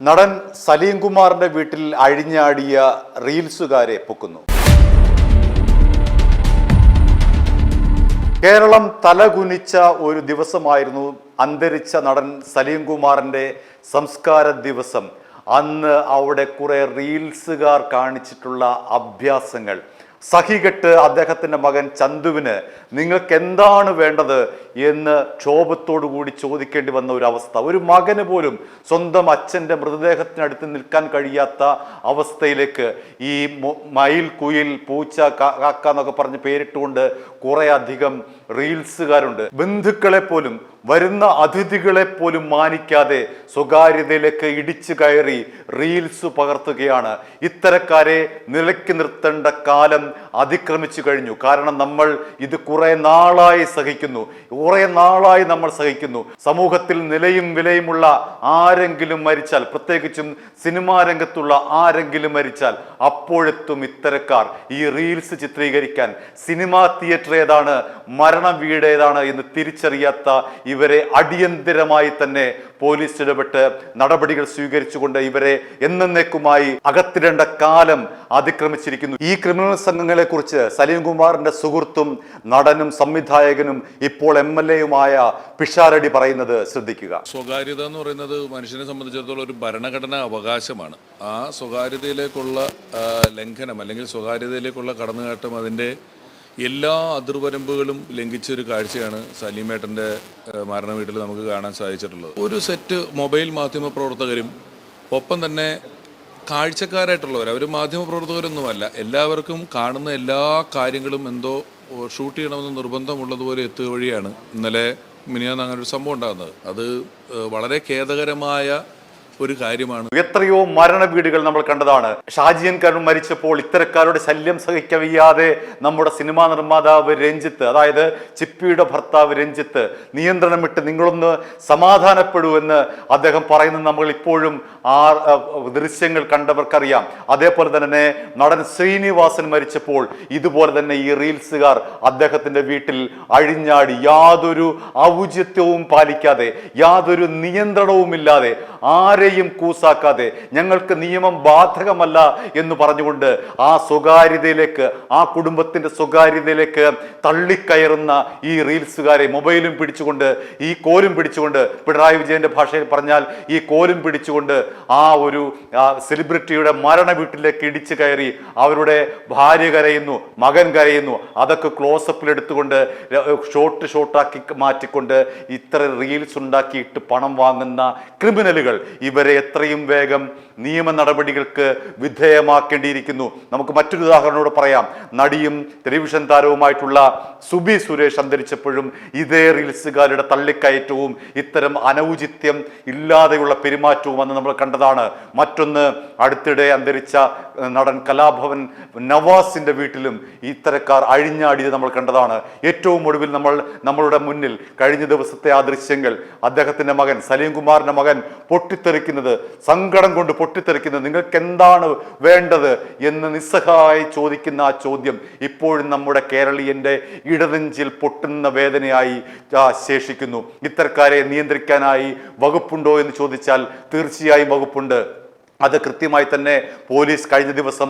നടൻ സലീം കുമാറിന്റെ വീട്ടിൽ അഴിഞ്ഞാടിയ റീൽസുകാരെ പൊക്കുന്നു. കേരളം തലകുനിച്ച ഒരു ദിവസമായിരുന്നു അന്തരിച്ച നടൻ സലീം കുമാറിന്റെ സംസ്കാര ദിവസം. അന്ന് അവിടെ കുറെ റീൽസുകാർ കാണിച്ചിട്ടുള്ള അഭ്യാസങ്ങൾ സഹികെട്ട് അദ്ദേഹത്തിൻ്റെ മകൻ ചന്തുവിന് നിങ്ങൾക്ക് എന്താണ് വേണ്ടത് എന്ന് ക്ഷോഭത്തോടു കൂടി ചോദിക്കേണ്ടി വന്ന ഒരു അവസ്ഥ. ഒരു മകന് പോലും സ്വന്തം അച്ഛൻ്റെ മൃതദേഹത്തിനടുത്ത് നിൽക്കാൻ കഴിയാത്ത അവസ്ഥയിലേക്ക് ഈ മയിൽ, കുയിൽ, പൂച്ച, കാക്ക എന്നൊക്കെ പറഞ്ഞ് പേരിട്ടുകൊണ്ട് കുറെ അധികം റീൽസുകാരുണ്ട്. ബന്ധുക്കളെ പോലും വരുന്ന അതിഥികളെ പോലും മാനിക്കാതെ സ്വകാര്യതയിലേക്ക് ഇടിച്ചു കയറി റീൽസ് പകർത്തുകയാണ്. ഇത്തരക്കാരെ നിലയ്ക്ക് നിർത്തേണ്ട കാലം അതിക്രമിച്ചു കഴിഞ്ഞു. കാരണം നമ്മൾ ഇത് കുറെ നാളായി സഹിക്കുന്നു, നമ്മൾ സഹിക്കുന്നു. സമൂഹത്തിൽ നിലയും വിലയുമുള്ള ആരെങ്കിലും മരിച്ചാൽ, പ്രത്യേകിച്ചും സിനിമാ രംഗത്തുള്ള ആരെങ്കിലും മരിച്ചാൽ അപ്പോഴെത്തും ഇത്തരക്കാർ ഈ റീൽസ് ചിത്രീകരിക്കാൻ. സിനിമാ തിയേറ്റർ ഏതാണ്, മരണം വീട് ഏതാണ് എന്ന് തിരിച്ചറിയാത്ത ഇവരെ അടിയന്തരമായി തന്നെ പോലീസ് ഇടപെട്ട് നടപടികൾ സ്വീകരിച്ചുകൊണ്ട് ഇവരെ എന്നേക്കുമായി അകത്തിടേണ്ട കാലം അതിക്രമിച്ചിരിക്കുന്നു. ഈ ക്രിമിനൽ സംഘങ്ങളെ കുറിച്ച് സലീം കുമാറിന്റെ സുഹൃത്തും നടനും സംവിധായകനും ഇപ്പോൾ MLA-യുമായ പിഷാരടി പറയുന്നത് ശ്രദ്ധിക്കുക. സ്വകാര്യത എന്ന് പറയുന്നത് മനുഷ്യനെ സംബന്ധിച്ചിടത്തോളം ഒരു ഭരണഘടനാ അവകാശമാണ്. ആ സ്വകാര്യതയിലേക്കുള്ള ലംഘനം അല്ലെങ്കിൽ സ്വകാര്യതയിലേക്കുള്ള കടന്നുകയറ്റം അതിൻ്റെ എല്ലാ അതിർവരമ്പുകളും ലംഘിച്ചൊരു കാഴ്ചയാണ് സലീമേട്ടൻ്റെ മരണ വീട്ടിൽ നമുക്ക് കാണാൻ സാധിച്ചിട്ടുള്ളത്. ഒരു സെറ്റ് മൊബൈൽ മാധ്യമ പ്രവർത്തകരും ഒപ്പം തന്നെ കാഴ്ചക്കാരായിട്ടുള്ളവർ, അവർ മാധ്യമ പ്രവർത്തകരൊന്നുമല്ല, എല്ലാവർക്കും കാണുന്ന എല്ലാ കാര്യങ്ങളും എന്തോ ഷൂട്ട് ചെയ്യണമെന്ന് നിർബന്ധമുള്ളതുപോലെ എത്തുക വഴിയാണ് ഇന്നലെ മിനിയാന്ന് അങ്ങനെ ഒരു സംഭവം ഉണ്ടാകുന്നത്. അത് വളരെ ഖേദകരമായ ഒരു കാര്യമാണ്. എത്രയോ മരണ വീടുകൾ നമ്മൾ കണ്ടതാണ്. ഷാജിയൻ കരുൺ മരിച്ചപ്പോൾ ഇത്തരക്കാരുടെ ശല്യം സഹിക്കവയ്യാതെ നമ്മുടെ സിനിമാ നിർമ്മാതാവ് രഞ്ജിത്ത്, അതായത് ചിപ്പിയുടെ ഭർത്താവ് രഞ്ജിത്ത്, നിയന്ത്രണം വിട്ട് നിങ്ങളൊന്ന് സമാധാനപ്പെടൂ എന്ന് അദ്ദേഹം പറയുന്നത് നമ്മൾ ഇപ്പോഴും ആ ദൃശ്യങ്ങൾ കണ്ടവർക്കറിയാം. അതേപോലെ തന്നെ നടൻ ശ്രീനിവാസൻ മരിച്ചപ്പോൾ ഇതുപോലെ തന്നെ ഈ റീൽസുകാർ അദ്ദേഹത്തിന്റെ വീട്ടിൽ അഴിഞ്ഞാടി യാതൊരു ഔചിത്യവും പാലിക്കാതെ, യാതൊരു നിയന്ത്രണവുമില്ലാതെ, ആരെയും കൂസാക്കാതെ, ഞങ്ങൾക്ക് നിയമം ബാധകമല്ല എന്ന് പറഞ്ഞുകൊണ്ട് ആ സ്വകാര്യതയിലേക്ക്, ആ കുടുംബത്തിന്റെ സ്വകാര്യതയിലേക്ക് തള്ളിക്കയറുന്ന ഈ റീൽസുകാരെ മൊബൈലും പിടിച്ചുകൊണ്ട്, ഈ കോലും പിടിച്ചുകൊണ്ട്, പിണറായി വിജയന്റെ ഭാഷയിൽ പറഞ്ഞാൽ ഈ കോലും പിടിച്ചുകൊണ്ട് ആ ഒരു സെലിബ്രിറ്റിയുടെ മരണ വീട്ടിലേക്ക് ഇടിച്ചു കയറി അവരുടെ ഭാര്യ കരയുന്നു, മകൻ കരയുന്നു, അതൊക്കെ ക്ലോസപ്പിൽ എടുത്തുകൊണ്ട് ഷോട്ടാക്കി മാറ്റിക്കൊണ്ട് ഇത്ര റീൽസ് ഉണ്ടാക്കിയിട്ട് പണം വാങ്ങുന്ന ക്രിമിനലുകൾ ഇവരെ എത്രയും വേഗം നിയമ നടപടികൾക്ക് വിധേയമാക്കേണ്ടിയിരിക്കുന്നു. നമുക്ക് മറ്റൊരു ഉദാഹരണത്തോട് പറയാം. നടിയും ടെലിവിഷൻ താരവുമായിട്ടുള്ള സുബി സുരേഷ് അന്തരിച്ചപ്പോഴും ഇതേ റീൽസുകാരുടെ തള്ളിക്കയറ്റവും ഇത്തരം അനൗചിത്യം ഇല്ലാതെയുള്ള പെരുമാറ്റവും അന്ന് നമ്മൾ കണ്ടതാണ്. മറ്റൊന്ന്, അടുത്തിടെ അന്തരിച്ച നടൻ കലാഭവൻ നവാസിന്റെ വീട്ടിലും ഇത്തരക്കാർ അഴിഞ്ഞാടിയത് നമ്മൾ കണ്ടതാണ്. ഏറ്റവും ഒടുവിൽ നമ്മളുടെ മുന്നിൽ കഴിഞ്ഞ ദിവസത്തെ ആ ദൃശ്യങ്ങൾ, അദ്ദേഹത്തിന്റെ മകൻ സലീം കുമാറിന്റെ മകൻ പൊട്ടിത്തെറിക്കുന്നത്, സങ്കടം കൊണ്ട് പൊട്ടിത്തെറിക്കുന്നത്, നിങ്ങൾക്ക് എന്താണ് വേണ്ടത് എന്ന് നിസ്സഹായി ചോദിക്കുന്ന ആ ചോദ്യം ഇപ്പോഴും നമ്മുടെ കേരളീയന്റെ ഇടനെഞ്ചിൽ പൊട്ടുന്ന വേദനയായി ശേഷിക്കുന്നു. ഇത്തരക്കാരെ നിയന്ത്രിക്കാനായി വകുപ്പുണ്ടോ എന്ന് ചോദിച്ചാൽ തീർച്ചയായും വകുപ്പുണ്ട്. അത് കൃത്യമായി തന്നെ പോലീസ് കഴിഞ്ഞ ദിവസം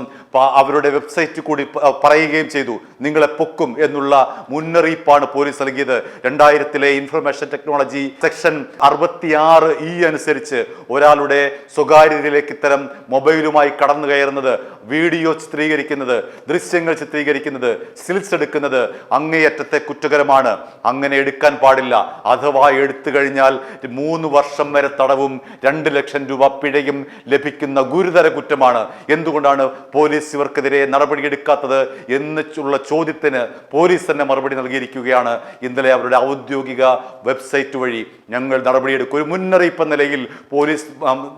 അവരുടെ വെബ്സൈറ്റിൽ കൂടി പറയുകയും ചെയ്തു. നിങ്ങളെ പൊക്കും എന്നുള്ള മുന്നറിയിപ്പാണ് പോലീസ് നൽകിയത്. 2000-ലെ ഇൻഫർമേഷൻ ടെക്നോളജി സെക്ഷൻ 66E അനുസരിച്ച് ഒരാളുടെ സ്വകാര്യതയിലേക്ക് ഇത്തരം മൊബൈലുമായി കടന്നു കയറുന്നത്, വീഡിയോ ചിത്രീകരിക്കുന്നത്, ദൃശ്യങ്ങൾ ചിത്രീകരിക്കുന്നത്, സ്റ്റിൽസ് എടുക്കുന്നത് അങ്ങേയറ്റത്തെ കുറ്റകരമാണ്. അങ്ങനെ എടുക്കാൻ പാടില്ല. അഥവാ എടുത്തു കഴിഞ്ഞാൽ 3 വർഷം വരെ തടവും 2 ലക്ഷം രൂപ പിഴയും ലഭിക്കും. ഗുരുതര കുറ്റമാണ്. എന്തുകൊണ്ടാണ് പോലീസ് ഇവർക്കെതിരെ നടപടിയെടുക്കാത്തത് എന്നുള്ള ചോദ്യത്തിന് പോലീസ് തന്നെ മറുപടി നൽകിയിരിക്കുകയാണ്. ഇന്നലെ അവരുടെ ഔദ്യോഗിക വെബ്സൈറ്റ് വഴി ഞങ്ങൾ നടപടിയെടുക്കും. ഒരു മുന്നറിയിപ്പ് നിലയിൽ പോലീസ്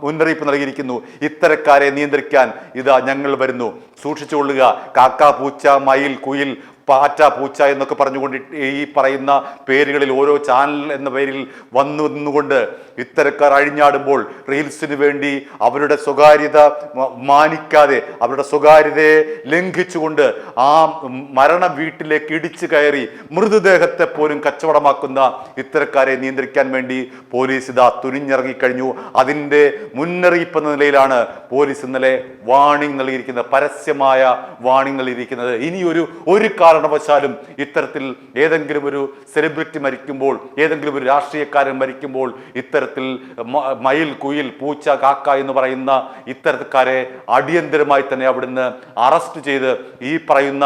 മുന്നറിയിപ്പ് നൽകിയിരിക്കുന്നു. ഇത്തരക്കാരെ നിയന്ത്രിക്കാൻ ഇതാ ഞങ്ങൾ വരുന്നു, സൂക്ഷിച്ചുകൊള്ളുക. കാക്ക, പൂച്ച, മയിൽ, കുയിൽ, പാറ്റ പൂച്ച എന്നൊക്കെ പറഞ്ഞുകൊണ്ട് ഈ പറയുന്ന പേരുകളിൽ ഓരോ ചാനൽ എന്ന പേരിൽ വന്നു നിന്നുകൊണ്ട് ഇത്തരക്കാർ അഴിഞ്ഞാടുമ്പോൾ റീൽസിന് വേണ്ടി അവരുടെ സ്വകാര്യത മാനിക്കാതെ അവരുടെ സ്വകാര്യതയെ ലംഘിച്ചുകൊണ്ട് ആ മരണ വീട്ടിലേക്ക് ഇടിച്ചു കയറി മൃതദേഹത്തെ പോലും കച്ചവടമാക്കുന്ന ഇത്തരക്കാരെ നിയന്ത്രിക്കാൻ വേണ്ടി പോലീസ് ഇതാ തുനിഞ്ഞിറങ്ങിക്കഴിഞ്ഞു. അതിൻ്റെ മുന്നറിയിപ്പ് എന്ന നിലയിലാണ് പോലീസ് ഇന്നലെ വാണിംഗ് നൽകിയിരിക്കുന്നത്, പരസ്യമായ വാണിംഗ് നൽകിയിരിക്കുന്നത്. ഇനിയൊരു കാരണവശാലും ഇത്തരത്തിൽ ഏതെങ്കിലും ഒരു സെലിബ്രിറ്റി മരിക്കുമ്പോൾ, ഏതെങ്കിലും ഒരു രാഷ്ട്രീയക്കാരൻ മരിക്കുമ്പോൾ ഇത്തരത്തിൽ മയിൽ, കുയിൽ, പൂച്ച, കാക്ക എന്ന് പറയുന്ന ഇത്തരക്കാരെ അടിയന്തരമായി തന്നെ അവിടുന്ന് അറസ്റ്റ് ചെയ്ത് ഈ പറയുന്ന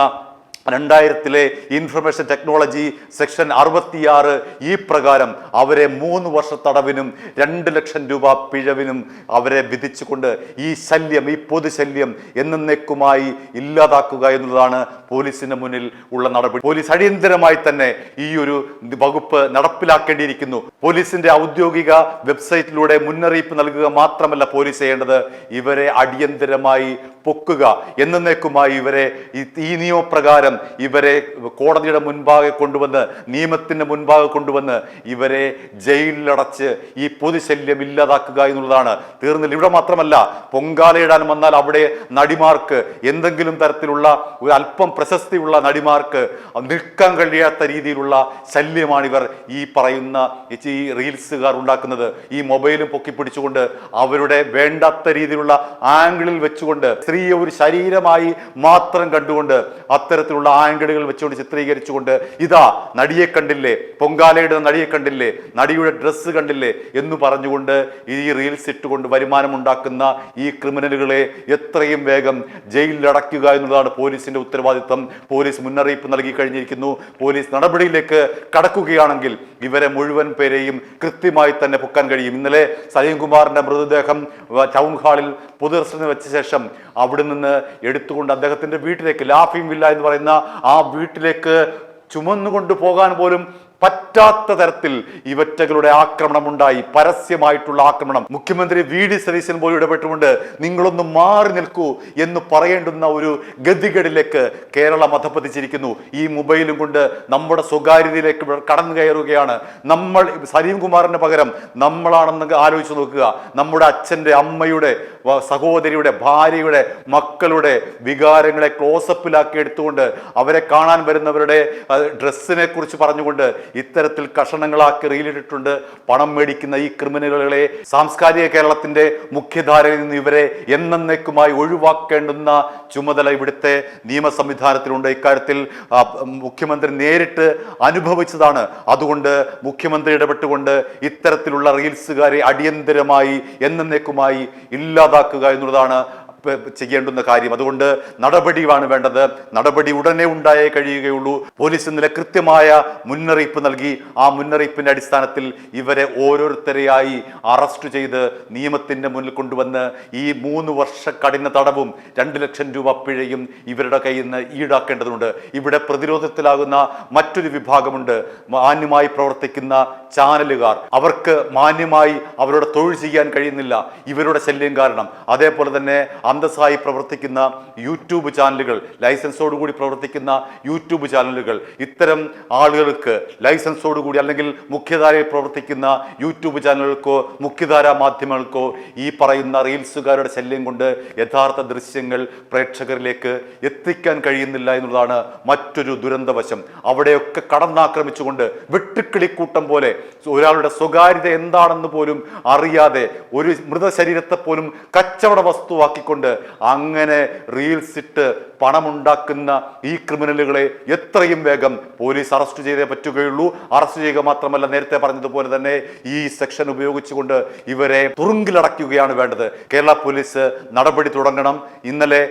2000 ഇൻഫർമേഷൻ ടെക്നോളജി സെക്ഷൻ 66 ഈ പ്രകാരം അവരെ 3 വർഷ തടവിനും 2 ലക്ഷം രൂപ പിഴവിനും അവരെ വിധിച്ചുകൊണ്ട് ഈ ശല്യം, ഈ പൊതുശല്യം എന്നേക്കുമായി ഇല്ലാതാക്കുക എന്നുള്ളതാണ് പോലീസിന് മുന്നിൽ ഉള്ള നടപടി. പോലീസ് അടിയന്തരമായി തന്നെ ഈ ഒരു വകുപ്പ് നടപ്പിലാക്കേണ്ടിയിരിക്കുന്നു. പോലീസിന്റെ ഔദ്യോഗിക വെബ്സൈറ്റിലൂടെ മുന്നറിയിപ്പ് നൽകുക മാത്രമല്ല പോലീസ് ചെയ്യേണ്ടത്, ഇവരെ അടിയന്തരമായി പൊക്കുക, എന്നേക്കുമായി ഇവരെ ഈ നിയമപ്രകാരം ഇവരെ കോടതിയുടെ മുൻപാകെ കൊണ്ടുവന്ന്, നിയമത്തിന്റെ മുൻപാകെ കൊണ്ടുവന്ന് ഇവരെ ജയിലിലടച്ച് ഈ പൊതുശല്യം ഇല്ലാതാക്കുക എന്നുള്ളതാണ്. തീർന്നില്ല. ഇവിടെ മാത്രമല്ല, പൊങ്കാലയിടാൻ വന്നാൽ അവിടെ നടിമാർക്ക്, എന്തെങ്കിലും തരത്തിലുള്ള ഒരു അല്പം പ്രശസ്തിയുള്ള നടിമാർക്ക് നിൽക്കാൻ കഴിയാത്ത രീതിയിലുള്ള ശല്യമാണ് ഇവർ ഈ പറയുന്ന ഈ റീൽസുകാർ ഉണ്ടാക്കുന്നത്. ഈ മൊബൈലും പൊക്കിപ്പിടിച്ചുകൊണ്ട് അവരുടെ വേണ്ടാത്ത രീതിയിലുള്ള ആംഗിളിൽ വെച്ചുകൊണ്ട്, സ്ത്രീയെ ഒരു ശരീരമായി മാത്രം കണ്ടുകൊണ്ട് അത്തരത്തിലുള്ള ആംഗിളുകൾ വെച്ചുകൊണ്ട് ചിത്രീകരിച്ചുകൊണ്ട്, ഇതാ നടിയെ കണ്ടില്ലേ, പൊങ്കാലയുടെ നടിയെ കണ്ടില്ലേ, നടിയുടെ ഡ്രസ്സ് കണ്ടില്ലേ എന്ന് പറഞ്ഞുകൊണ്ട് ഈ റീൽസ് ഇട്ടുകൊണ്ട് വരുമാനം ഉണ്ടാക്കുന്ന ഈ ക്രിമിനലുകളെ എത്രയും വേഗം ജയിലിലടയ്ക്കുക എന്നുള്ളതാണ് പോലീസിന്റെ ഉത്തരവാദിത്വം. പോലീസ് മുന്നറിയിപ്പ് നൽകി കഴിഞ്ഞിരിക്കുന്നു. പോലീസ് നടപടിയിലേക്ക് കടക്കുകയാണെങ്കിൽ ഇവരെ മുഴുവൻ പേരെയും കൃത്യമായി തന്നെ പൊക്കാൻ കഴിയും. ഇന്നലെ സലീംകുമാറിന്റെ മൃതദേഹം ടൗൺ ഹാളിൽ പൊതുദർശനം വെച്ച ശേഷം അവിടെ നിന്ന് എടുത്തുകൊണ്ട് അദ്ദേഹത്തിന്റെ വീട്ടിലേക്ക്, ലാഫിംഗ് വില്ല എന്ന് പറയുന്ന ആ വീട്ടിലേക്ക് ചുമന്നുകൊണ്ട് പോകാൻ പോലും പറ്റാത്ത തരത്തിൽ ഇവറ്റകളുടെ ആക്രമണം ഉണ്ടായി, പരസ്യമായിട്ടുള്ള ആക്രമണം. മുഖ്യമന്ത്രി VD സതീശൻ പോലും ഇടപെട്ടുകൊണ്ട് നിങ്ങളൊന്ന് മാറി നിൽക്കൂ എന്ന് പറയേണ്ടുന്ന ഒരു ഗതികേടിലേക്ക് കേരളം അധപ്പതിച്ചിരിക്കുന്നു. ഈ മൊബൈലും കൊണ്ട് നമ്മുടെ സ്വകാര്യതയിലേക്ക് കടന്നു കയറുകയാണ്. നമ്മൾ സലീംകുമാറിന് പകരം നമ്മളാണെന്ന് ആലോചിച്ച് നോക്കുക. നമ്മുടെ അച്ഛൻ്റെ, അമ്മയുടെ, സഹോദരിയുടെ, ഭാര്യയുടെ, മക്കളുടെ വികാരങ്ങളെ ക്ലോസപ്പിലാക്കി എടുത്തുകൊണ്ട് അവരെ കാണാൻ വരുന്നവരുടെ ഡ്രസ്സിനെ കുറിച്ച് പറഞ്ഞുകൊണ്ട് ഇത്തരത്തിൽ കഷണങ്ങളാക്കി റീലിട്ടിട്ടുണ്ട് പണം മേടിക്കുന്ന ഈ ക്രിമിനലുകളെ സാംസ്കാരിക കേരളത്തിന്റെ മുഖ്യധാരയിൽ നിന്ന് ഇവരെ എന്നേക്കുമായി ഒഴിവാക്കേണ്ടുന്ന ചുമതല ഇവിടുത്തെ നിയമ സംവിധാനത്തിലുണ്ട്. ഇക്കാര്യത്തിൽ മുഖ്യമന്ത്രി നേരിട്ട് അനുഭവിച്ചതാണ്. അതുകൊണ്ട് മുഖ്യമന്ത്രി ഇടപെട്ടുകൊണ്ട് ഇത്തരത്തിലുള്ള റീൽസുകാരെ അടിയന്തരമായി എന്നേക്കുമായി ഇല്ലാതാക്കുക എന്നുള്ളതാണ് ചെയ്യേണ്ടുന്ന കാര്യം. അതുകൊണ്ട് നടപടിയാണ് വേണ്ടത്. നടപടി ഉടനെ ഉണ്ടായേ കഴിയുകയുള്ളൂ. പോലീസ് ഇന്നലെ കൃത്യമായ മുന്നറിയിപ്പ് നൽകി. ആ മുന്നറിയിപ്പിന്റെ അടിസ്ഥാനത്തിൽ ഇവരെ ഓരോരുത്തരെയായി അറസ്റ്റ് ചെയ്ത് നിയമത്തിന്റെ മുന്നിൽ കൊണ്ടുവന്ന് ഈ 3 വർഷ കഠിന തടവും 2 ലക്ഷം രൂപ പിഴയും ഇവരുടെ കയ്യിൽ നിന്ന് ഈടാക്കേണ്ടതുണ്ട്. ഇവിടെ പ്രതിരോധത്തിലാകുന്ന മറ്റൊരു വിഭാഗമുണ്ട്, മാന്യമായി പ്രവർത്തിക്കുന്ന ചാനലുകാർ. അവർക്ക് മാന്യമായി അവരുടെ തൊഴിൽ ചെയ്യാൻ കഴിയുന്നില്ല ഇവരുടെ ശല്യം കാരണം. അതേപോലെ തന്നെ അന്തസ്സായി പ്രവർത്തിക്കുന്ന യൂട്യൂബ് ചാനലുകൾ, ലൈസൻസോടുകൂടി പ്രവർത്തിക്കുന്ന യൂട്യൂബ് ചാനലുകൾ, ഇത്തരം ആളുകൾക്ക് ലൈസൻസോടുകൂടി അല്ലെങ്കിൽ മുഖ്യധാരയിൽ പ്രവർത്തിക്കുന്ന യൂട്യൂബ് ചാനലുകൾക്കോ മുഖ്യധാരാ മാധ്യമങ്ങൾക്കോ ഈ പറയുന്ന റീൽസുകാരുടെ ശല്യം കൊണ്ട് യഥാർത്ഥ ദൃശ്യങ്ങൾ പ്രേക്ഷകരിലേക്ക് എത്തിക്കാൻ കഴിയുന്നില്ല എന്നുള്ളതാണ് മറ്റൊരു ദുരന്തവശം. അവിടെയൊക്കെ കടന്നാക്രമിച്ചുകൊണ്ട് വെട്ടുക്കിളിക്കൂട്ടം പോലെ ഒരാളുടെ സ്വകാര്യത എന്താണെന്ന് പോലും അറിയാതെ ഒരു മൃതശരീരത്തെ പോലും കച്ചവട വസ്തുവാക്കിക്കൊണ്ട് അങ്ങനെ റീൽസ് ഇട്ട് പണമുണ്ടാക്കുന്ന ഈ ക്രിമിനലുകളെ എത്രയും വേഗം പോലീസ് അറസ്റ്റ് ചെയ്തേ പറ്റുകയുള്ളൂ. അറസ്റ്റ് ചെയ്യുക മാത്രമല്ല, നേരത്തെ പറഞ്ഞതുപോലെ തന്നെ ഈ സെക്ഷൻ ഉപയോഗിച്ചുകൊണ്ട് ഇവരെ തുറുങ്കിലടയ്ക്കുകയാണ് വേണ്ടത്. കേരള പോലീസ് നടപടി തുടങ്ങണം. ഇന്നലെ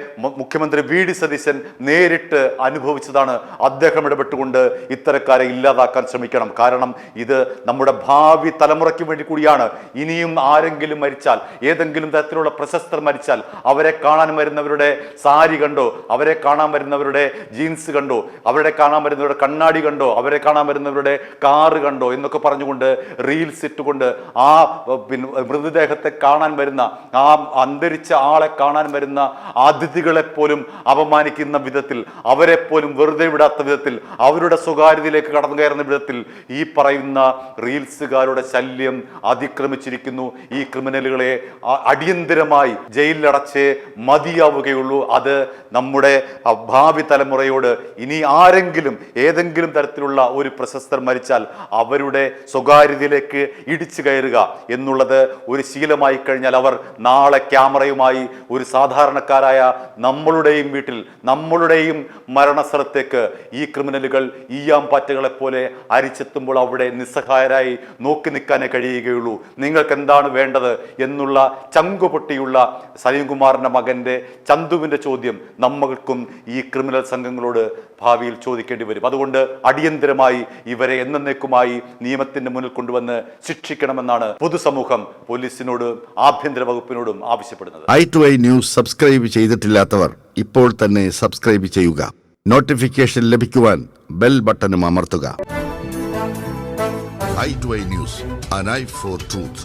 മുഖ്യമന്ത്രി VD സതീശൻ നേരിട്ട് അനുഭവിച്ചതാണ്. അദ്ദേഹം ഇടപെട്ടുകൊണ്ട് ഇത്തരക്കാരെ ഇല്ലാതാക്കാൻ ശ്രമിക്കണം. കാരണം ഇത് നമ്മുടെ ഭാവി തലമുറയ്ക്ക് വേണ്ടി കൂടിയാണ്. ഇനിയും ആരെങ്കിലും മരിച്ചാൽ, ഏതെങ്കിലും തരത്തിലുള്ള പ്രശസ്തർ മരിച്ചാൽ അവരെ കാണാൻ വരുന്നവരുടെ സാരി കണ്ടോ, അവരെ കാണാൻ വരുന്നവരുടെ ജീൻസ് കണ്ടോ, അവരെ കാണാൻ വരുന്നവരുടെ കണ്ണാടി കണ്ടോ, അവരെ കാണാൻ വരുന്നവരുടെ കാറ് കണ്ടോ എന്നൊക്കെ പറഞ്ഞുകൊണ്ട് റീൽസ് ഇട്ടുകൊണ്ട് ആ മൃതദേഹത്തെ കാണാൻ വരുന്ന, ആ അന്തരിച്ച ആളെ കാണാൻ വരുന്ന അതിഥികളെ പോലും അപമാനിക്കുന്ന വിധത്തിൽ, അവരെ പോലും വെറുതെ വിടാത്ത വിധത്തിൽ, അവരുടെ സ്വകാര്യതയിലേക്ക് കടന്നു കയറുന്ന വിധത്തിൽ ഈ പറയുന്ന റീൽസുകാരുടെ ശല്യം അതിക്രമിച്ചിരിക്കുന്നു. ഈ ക്രിമിനലുകളെ അടിയന്തരമായി ജയിലിലടച്ചേ മതിയാവുകയുള്ളൂ. അത് നമ്മുടെ ഭാവി തലമുറയോട് ഇനി ആരെങ്കിലും ഏതെങ്കിലും തരത്തിലുള്ള ഒരു പ്രശസ്തർ മരിച്ചാൽ അവരുടെ സ്വകാര്യതയിലേക്ക് ഇടിച്ചു കയറുക എന്നുള്ളത് ഒരു ശീലമായി കഴിഞ്ഞാൽ അവർ നാളെ ക്യാമറയുമായി ഒരു സാധാരണക്കാരായ നമ്മളുടെയും വീട്ടിൽ, നമ്മളുടെയും മരണസ്ഥലത്തേക്ക് ഈ ക്രിമിനലുകൾ ഈയാംപാറ്റകളെ പോലെ അരിച്ചെത്തുമ്പോൾ അവിടെ നിസ്സഹായരായി നോക്കി നിൽക്കാനേ കഴിയുകയുള്ളൂ. നിങ്ങൾക്ക് എന്താണ് വേണ്ടത് എന്നുള്ള ചങ്കുപൊട്ടിയുള്ള സലീംകുമാറിന്റെ മകന്റെ ചന്തുവിന്റെ ചോദ്യം നമ്മൾക്കും ഈ ക്രിമിനൽ സംഘങ്ങളോട് ഭാവിയിൽ ചോദിക്കേണ്ടി വരും. അതുകൊണ്ട് അടിയന്തരമായി ഇവരെ എന്നേക്കുമായി നിയമത്തിന്റെ മുന്നിൽ കൊണ്ടുവന്ന് ശിക്ഷിക്കണമെന്നാണ് പൊതുസമൂഹം പോലീസിനോട് ആഭ്യന്തര വകുപ്പിനോടും ആവശ്യപ്പെടുന്നത്. i2i ന്യൂസ് സബ്സ്ക്രൈബ് ചെയ്തിട്ടില്ലാത്തവർ ഇപ്പോൾ തന്നെ സബ്സ്ക്രൈബ് ചെയ്യുക. നോട്ടിഫിക്കേഷൻ ലഭിക്കുവാൻ ബെൽ ബട്ടണും അമർത്തുക. i2i news, an eye for truth.